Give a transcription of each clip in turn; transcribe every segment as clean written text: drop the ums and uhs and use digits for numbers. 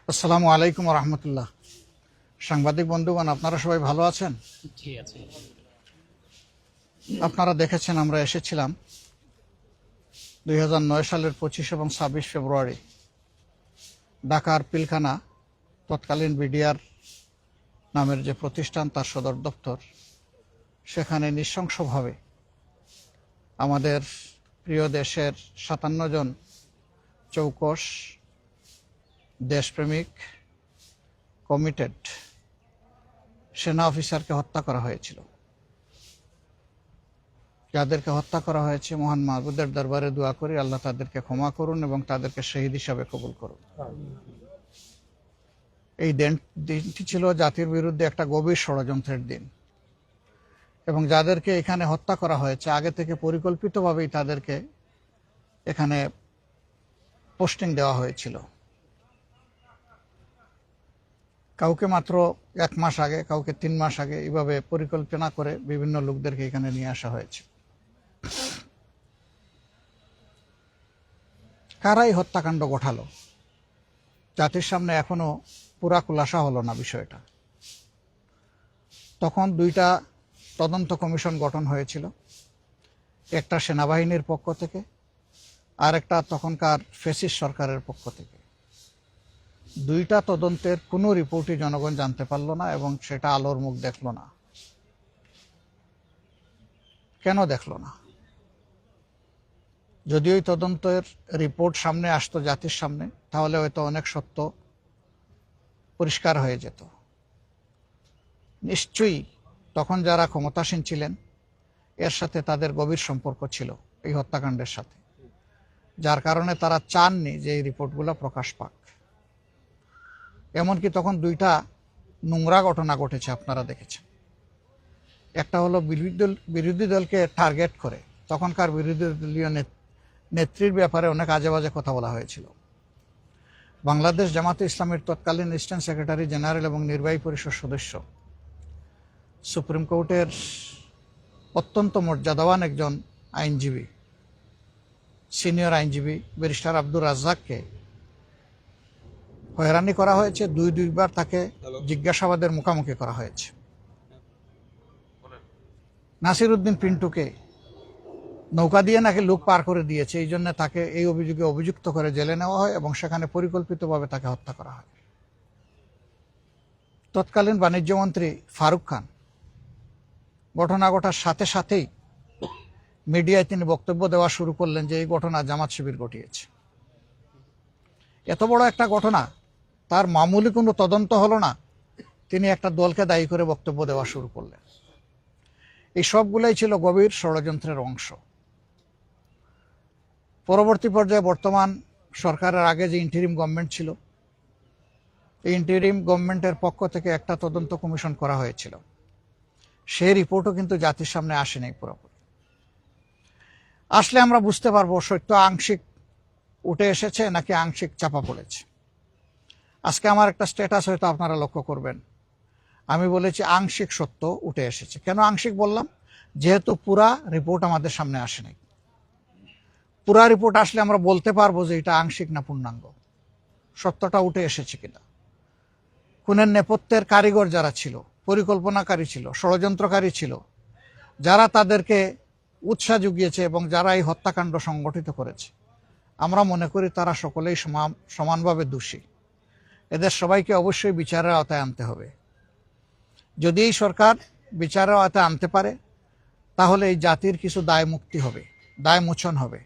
আসসালামু আলাইকুম রহমতুল্লাহ। সাংবাদিক বন্ধুগণ, আপনারা সবাই ভালো আছেন? ঠিক আছে। আপনারা দেখেছেন আমরা এসেছিলাম 2009 সালের 25 এবং 26 ফেব্রুয়ারি ঢাকার পিলখানা তৎকালীন বিডিআর নামের যে প্রতিষ্ঠান, তার সদর দপ্তর, সেখানে নৃশংসভাবে আমাদের প্রিয় দেশের 57 জন চৌকস, দেশপ্রেমিক, কমিটেড সেনা অফিসারকে হত্যা করা হয়েছিল। যাদেরকে হত্যা করা হয়েছে, মহান মাহবুদের দরবারে দোয়া করি আল্লাহ তাদেরকে ক্ষমা করুন এবং তাদেরকে শহীদ হিসাবে কবুল করুন। এই দিনটি ছিল জাতির বিরুদ্ধে একটা গভীর ষড়যন্ত্রের দিন, এবং যাদেরকে এখানে হত্যা করা হয়েছে আগে থেকে পরিকল্পিতভাবেই তাদেরকে এখানে পোস্টিং দেওয়া হয়েছিল। কাউকে মাত্র 1 মাস আগে, কাউকে 3 মাস আগে, এইভাবে পরিকল্পনা করে বিভিন্ন লোকদেরকে এখানে নিয়ে আসা হয়েছে। কারাই হত্যাকাণ্ড ঘটালো, জাতির সামনে এখনো পুরা খুলাসা হলো না বিষয়টা। তখন 2টা তদন্ত কমিশন গঠন হয়েছিল, একটা সেনাবাহিনীর পক্ষ থেকে আর একটা তখনকার ফ্যাসিস্ট সরকারের পক্ষ থেকে। 2টা তদন্তের কোনো রিপোর্টই জনগণ জানতে পারল না এবং সেটা আলোর মুখ দেখল না। কেন দেখল না? যদি ওই তদন্তের রিপোর্ট সামনে আসতো জাতির সামনে, তাহলে হয়তো অনেক সত্য পরিষ্কার হয়ে যেত। নিশ্চয়ই তখন যারা ক্ষমতাসীন ছিলেন, এর সাথে তাদের গভীর সম্পর্ক ছিল এই হত্যাকাণ্ডের সাথে, যার কারণে তারা চাননি যে এই রিপোর্টগুলো প্রকাশ পাক। এমনকি তখন 2টা নোংরা ঘটনা ঘটেছে, আপনারা দেখেছেন। একটা হলো বিরোধী দলকে টার্গেট করে তখনকার বিরোধী দলীয় নেত্রীর ব্যাপারে অনেক আজে বাজে কথা বলা হয়েছিল। বাংলাদেশ জামাতে ইসলামের তৎকালীন অ্যাসিস্ট্যান্ট সেক্রেটারি জেনারেল এবং নির্বাহী পরিষদ সদস্য, সুপ্রিম কোর্টের অত্যন্ত মর্যাদাবান একজন আইনজীবী, সিনিয়র আইনজীবী ব্যারিস্টার আব্দুর রাজ্জাককে হয়রানি করা হয়েছে। 2বার তাকে জিজ্ঞাসাবাদের মুখোমুখি করা হয়েছে। নাসির উদ্দিন পিন্টুকে নৌকা দিয়ে নাকি লোক পার করে দিয়েছে, এই জন্য তাকে এই অভিযোগে অভিযুক্ত করে জেলে নেওয়া হয় এবং সেখানে পরিকল্পিতভাবে তাকে হত্যা করা হয়। তৎকালীন বাণিজ্যমন্ত্রী ফারুক খান ঘটনা ঘটার সাথে সাথেই মিডিয়ায় তিনি বক্তব্য দেওয়া শুরু করলেন যে এই ঘটনা জামাত শিবির ঘটিয়েছে। এত বড় একটা ঘটনা, তার মামুলি কোনো তদন্ত হলো না, তিনি একটা দলকে দায়ী করে বক্তব্য দেওয়া শুরু করলেন। এই সবগুলোই ছিল গভীর ষড়যন্ত্রের অংশ। পরবর্তী পর্যায়ে বর্তমান সরকারের আগে যে ইন্টারিম গভর্নমেন্ট ছিল, এই ইন্টারিম গভর্নমেন্টের পক্ষ থেকে একটা তদন্ত কমিশন করা হয়েছিল। সেই রিপোর্টও কিন্তু জাতির সামনে আসেনি পুরোপুরি। আসলে আমরা বুঝতে পারবো সত্য আংশিক উঠে এসেছে নাকি আংশিক চাপা পড়েছে। আজকে আমার একটা স্ট্যাটাস হয়তো আপনারা লক্ষ্য করবেন, আমি বলেছি আংশিক সত্য উঠে এসেছে। কেন আংশিক বললাম? যেহেতু পুরা রিপোর্ট আমাদের সামনে আসেনি। পুরা রিপোর্ট আসলে আমরা বলতে পারবো যে এটা আংশিক না পূর্ণাঙ্গ, সত্যটা উঠে এসেছে কিনা। খুনের নেপথ্যের কারিগর যারা ছিল, পরিকল্পনাকারী ছিল, ষড়যন্ত্রকারী ছিল, যারা তাদেরকে উৎসাহ জুগিয়েছে এবং যারা এই হত্যাকাণ্ড সংগঠিত করেছে, আমরা মনে করি তারা সকলেই সমানভাবে দোষী। এদের সবাইকে অবশ্যই বিচারের আওতায় আনতে হবে। যদি এই সরকার বিচারের আওতায় আনতে পারে, তাহলে এই জাতির কিছু দায় মুক্তি হবে, দায় মোচন হবে।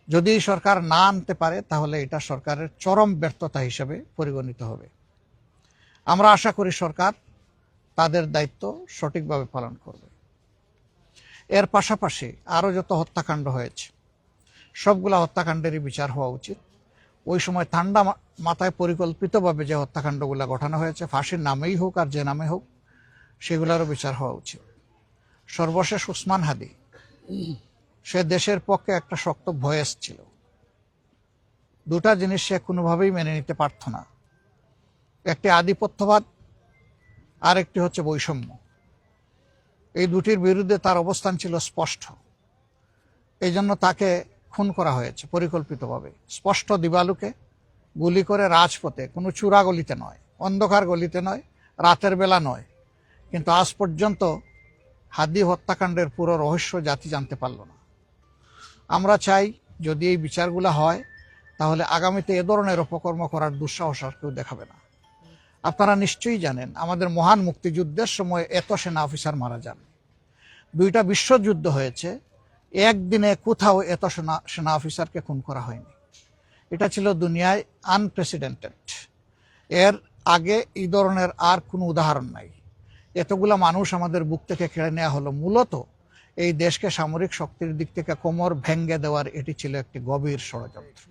যদি এই সরকার না আনতে পারে, তাহলে এটা সরকারের চরম ব্যর্থতা হিসেবে পরিগণিত হবে। আমরা আশা করি সরকার তাদের দায়িত্ব সঠিকভাবে পালন করবে। এর পাশাপাশি আরও যত হত্যাকাণ্ড হয়েছে, সবগুলা হত্যাকাণ্ডেরই বিচার হওয়া উচিত। ওই সময় ঠান্ডা মাথায় পরিকল্পিতভাবে যে হত্যাকাণ্ডগুলো ঘটানো হয়েছে, ফাঁসির নামেই হোক আর যে নামে হোক, সেগুলোরও বিচার হওয়া উচিত। সর্বশেষ উসমান হাদি, সে দেশের পক্ষে একটা শক্ত ভয়েস ছিল। 2টা জিনিস সে কোনোভাবেই মেনে নিতে পারত না, একটি আধিপত্যবাদ আর একটি হচ্ছে বৈষম্য। এই দুটির বিরুদ্ধে তার অবস্থান ছিল স্পষ্ট। এই জন্য তাকে খুন করা হয়েছে পরিকল্পিতভাবে, স্পষ্ট দিবালুকে, গুলি করে রাজপথে, কোনো চূড়া গলিতে নয়, অন্ধকার গলিতে নয়, রাতের বেলা নয়। কিন্তু আজ পর্যন্ত হাদি হত্যাকাণ্ডের পুরো রহস্য জাতি জানতে পারল না। আমরা চাই যদি এই বিচারগুলো হয় তাহলে আগামীতে এ ধরনের অপকর্ম করার দুঃসাহস আর কেউ দেখাবে না। আপনারা নিশ্চয়ই জানেন আমাদের মহান মুক্তিযুদ্ধের সময় এত সেনা অফিসার মারা যান। 2টা বিশ্বযুদ্ধ হয়েছে, একদিনে কোথাও এত সেনা অফিসারকে খুন করা হয়নি। এটা ছিল দুনিয়ায় আনপ্রেসিডেন্টেড। এর আগে এই ধরনের আর কোনো উদাহরণ নাই। এতগুলা মানুষ আমাদের বুক থেকে কেড়ে নেওয়া হলো মূলত এই দেশকে সামরিক শক্তির দিক থেকে কোমর ভেঙ্গে দেওয়ার এটি ছিল একটি গভীর ষড়যন্ত্র।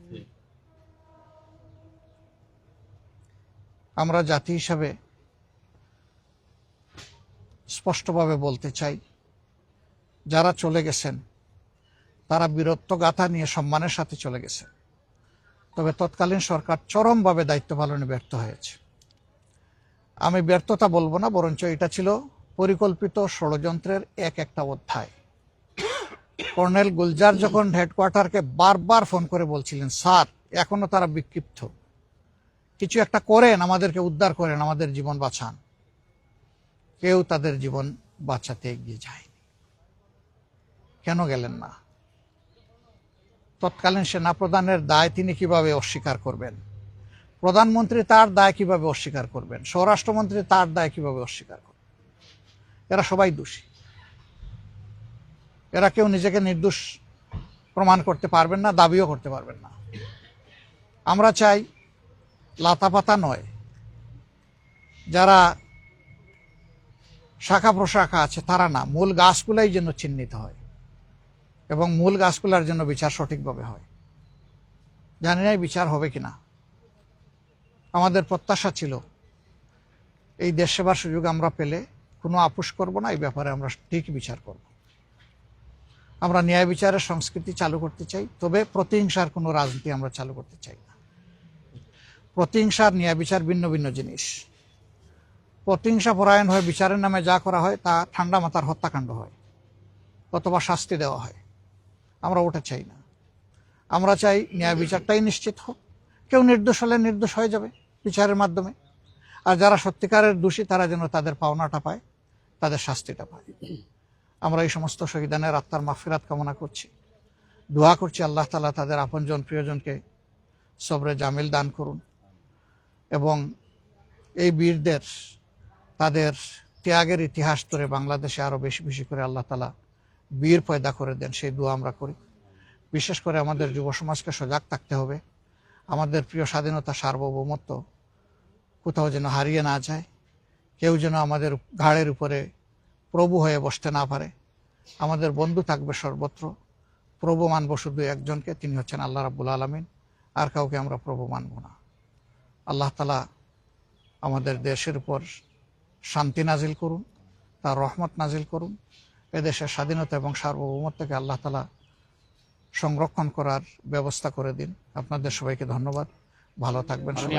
আমরা জাতি হিসাবে স্পষ্টভাবে বলতে চাই, যারা চলে গেছেন তারা বীরত্ব গাথা নিয়ে সম্মানের সাথে চলে গেছেন, তবে তৎকালীন সরকার চরমভাবে দায়িত্ব পালনে ব্যর্থ হয়েছে। আমি ব্যর্থতা বলবো না, বরঞ্চ এটা ছিল পরিকল্পিত ষড়যন্ত্রের একটা অধ্যায়। কর্নেল গুলজার যখন হেডকোয়ার্টারকে বারবার ফোন করে বলছিলেন, স্যার এখনো তারা বিক্ষিপ্ত, কিছু একটা করেন, আমাদেরকে উদ্ধার করেন, আমাদের জীবন বাঁচান, কেউ তাদের জীবন বাঁচাতে এগিয়ে যায়নি। কেন গেলেন না? তৎকালীন সেনাপ্রধানের দায় তিনি কিভাবে অস্বীকার করবেন? প্রধানমন্ত্রী তার দায় কিভাবে অস্বীকার করবেন? স্বরাষ্ট্রমন্ত্রী তার দায় কিভাবে অস্বীকার করবেন? এরা সবাই দোষী। এরা কেউ নিজেকে নির্দোষ প্রমাণ করতে পারবেন না, দাবিও করতে পারবেন না। আমরা চাই লাতাপাতা নয়, যারা শাখা প্রশাখা আছে তারা না, মূল গাছগুলাই যেন চিহ্নিত হয় এবং মূল গাছগুলার জন্য বিচার সঠিকভাবে হয়। জানি না বিচার হবে কিনা। আমাদের প্রত্যাশা ছিল এই দেশ সেবার সুযোগ আমরা পেলে কোনো আপোষ করব না, এই ব্যাপারে আমরা ঠিক বিচার করব। আমরা ন্যায় বিচারের সংস্কৃতি চালু করতে চাই, তবে প্রতিহিংসার কোনো রাজনীতি আমরা চালু করতে চাই না। প্রতিহিংসার ন্যায় বিচার ভিন্ন ভিন্ন জিনিস। প্রতিহিংসা পরায়ণ হয়ে বিচারের নামে যা করা হয় তা ঠান্ডা মাথার হত্যাকাণ্ড হয় অথবা শাস্তি দেওয়া হয়। আমরা ওটা চাই না। আমরা চাই ন্যায় বিচারটাই নিশ্চিত হোক, কেউ নির্দোষ হলে নির্দোষ হয়ে যাবে বিচারের মাধ্যমে, আর যারা সত্যিকারের দোষী তারা যেন তাদের পাওনাটা পায়, তাদের শাস্তিটা পায়। আমরা এই সমস্ত শহীদানের আত্মার মাগফিরাত কামনা করছি, দোয়া করছি আল্লাহ তাআলা তাদের আপনজন প্রিয়জনকে সবরে জামিল দান করুন এবং এই বীরদের তাদের ত্যাগের ইতিহাস ধরে বাংলাদেশে আরো বেশি বেশি করে আল্লাহ তাআলা বীর পয়দা করে দেন, সেই দোয়া আমরা করি। বিশেষ করে আমাদের যুব সমাজকে সজাগ থাকতে হবে। আমাদের প্রিয় স্বাধীনতা সার্বভৌমত্ব কোথাও যেন হারিয়ে না যায়, কেউ যেন আমাদের ঘাড়ের উপরে প্রভু হয়ে বসতে না পারে। আমাদের বন্ধু থাকবে সর্বত্র, প্রভু মানব শুধু একজনকে, তিনি হচ্ছেন আল্লাহ রাব্বুল আলামিন, আর কাউকে আমরা প্রভু মানব না। আল্লাহ তাআলা আমাদের দেশের উপর শান্তি নাজিল করুন, তার রহমত নাজিল করুন। এদেশের স্বাধীনতা এবং সার্বভৌমত্বকে আল্লাহ তাআলা সংরক্ষণ করার ব্যবস্থা করে দিন। আপনাদের সবাইকে ধন্যবাদ, ভালো থাকবেন সবাই।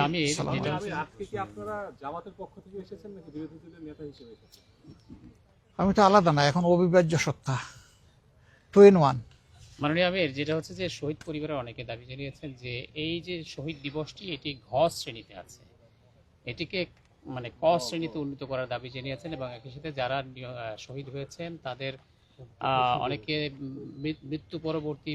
আমি তো আলাদা না, এখন অবিভাজ্য সত্তা, 2 in 1। মাননীয় আমির, যেটা হচ্ছে যে শহীদ পরিবারের অনেকে দাবি জানিয়েছেন যে এই যে শহীদ দিবসটি এটি ঘ শ্রেণীতে আছে, এটিকে মানে ক শ্রেণীতে উন্নীত করার দাবি জানিয়েছেন এবং একই সাথে যারা শহীদ হয়েছেন তাদের অনেকে মৃত্যু পরবর্তী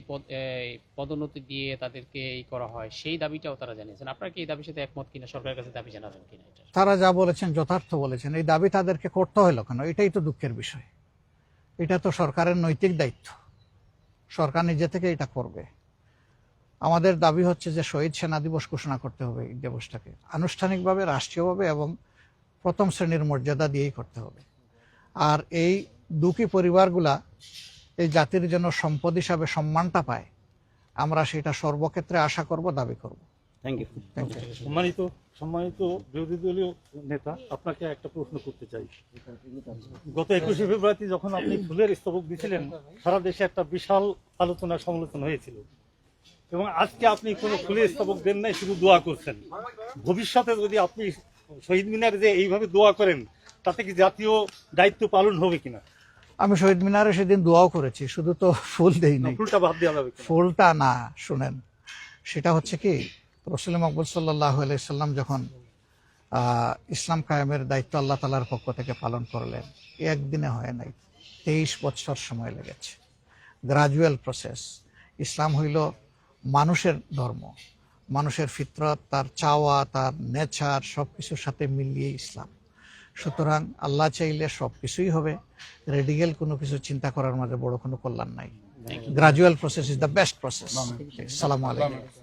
পদোন্নতি দিয়ে তাদেরকে এই করা হয়, সেই দাবিটাও তারা জানিয়েছেন। আপনারা কি এই দাবির সাথে একমত কিনা, সরকারের কাছে দাবি জানাবেন কিনা? তারা যা বলেছেন যথার্থ বলেছেন। এই দাবি তাদেরকে করতে হলো কেন? এটাই তো দুঃখের বিষয়। এটা তো সরকারের নৈতিক দায়িত্ব, সরকার নিজে থেকে এটা করবে। আমাদের দাবি হচ্ছে যে শহীদ সেনা দিবস ঘোষণা করতে হবে, এই দিবসটাকে আনুষ্ঠানিকভাবে রাষ্ট্রীয়ভাবে এবং প্রথম শ্রেণীর মর্যাদা দিয়েই করতে হবে। আর এই দুঃখী পরিবারগুলা এই জাতির জন্য সম্পদ হিসাবে সম্মানটা পায়, আমরা সেটা সর্বক্ষেত্রে আশা করব, দাবি করব। Thank you. সম্মানিত বিরোধী দলীয় নেতা, আপনাকে একটা প্রশ্ন করতে চাই। গত 21শে ফেব্রুয়ারি যখন আপনি ফুলের স্তবক দিয়েছিলেন, সারা দেশে একটা বিশাল আলোচনা সমালোচনা হয়েছিল এবং আজকে আপনি কোনো ফুলের স্তবক দেন নাই, শুধু দোয়া করছেন। ভবিষ্যতে যদি আপনি শহীদ মিনারে যে এইভাবে দোয়া করেন, তাতে কি জাতীয় দায়িত্ব পালন হবে কিনা? আমি শহীদ মিনারে সেদিন দোয়াও করেছি, শুধু তো ফুল দেই নাই। ফুলটা বাদ দেওয়া যাবে? ফুলটা না, শুনেন, সেটা হচ্ছে কি, রসুল মকবুল সাল্লাহ আলাইসাল্লাম যখন ইসলাম কায়েমের দায়িত্ব আল্লাহ তালার পক্ষ থেকে পালন করলেন, একদিনে হয় নাই, 23 বছর সময় লেগেছে। Gradual process. ইসলাম হইল মানুষের ধর্ম, মানুষের ফিতরত, তার চাওয়া, তার নেচার সব কিছুর সাথে মিলিয়ে ইসলাম। সুতরাং আল্লাহ চাইলে সব কিছুই হবে, রেডিক্যাল কোনো কিছু চিন্তা করার মাঝে বড় কোনো কল্যাণ নাই। Gradual process is the best process. আসসালামু আলাইকুম।